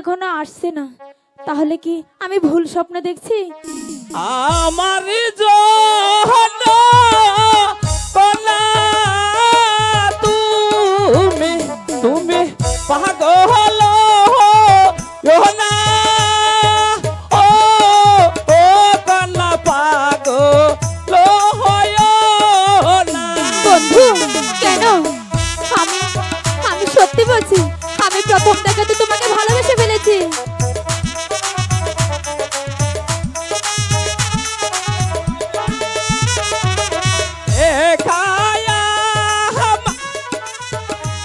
এখনো আসছে না, তাহলে কি আমি ভুল স্বপ্ন দেখছি? আমার জন্য কলা তুমি তুমি পাগল না ও ও কলা পাগল হয় না। বন্ধু কেন? আমি আমি সত্যি বলছি, আমি প্রথম দেখাতে তোমাকে ভালোবেসে ফেলেছি।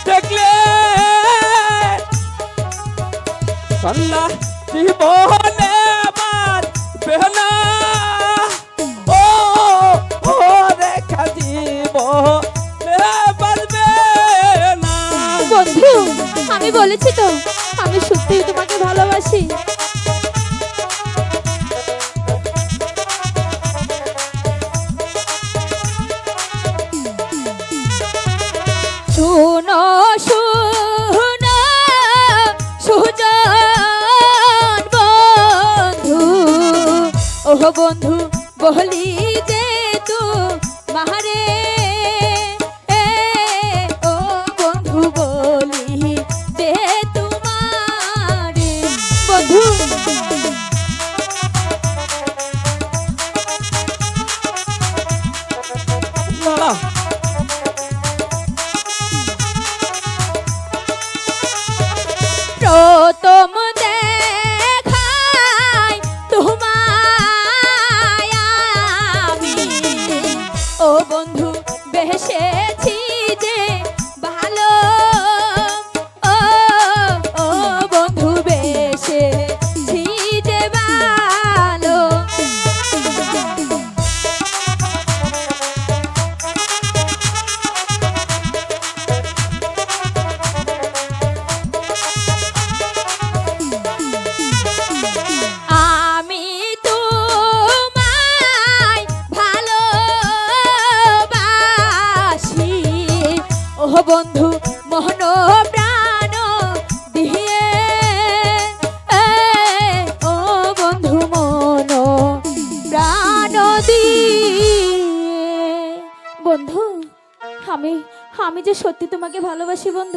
দেখলে কল্লা জীবনে বেহনা ও ও রেখা জীবনে বাজবে না। বন্ধু আমি বলেছি তো, আমি সত্যিই তোমাকে ভালোবাসি। শোনো শোনো সুজন বন্ধু, ওহ বন্ধু বলি যে তু মাহারে, ও বন্ধু বলি যে তোমারে। বন্ধু না প্রথম দেখাই তোমায় আমি, ও বন্ধু বেসেছি যে ভালো, ও ও বন্ধু বেসেছি যে ভালো। আমি তোমায় ভালোবাসি, ওহ বন্ধু মোহন প্রাণ দিয়ে, ও বন্ধু মন প্রাণ দিয়ে। বন্ধু আমি আমি যে সত্যি তোমাকে ভালোবাসি বন্ধু।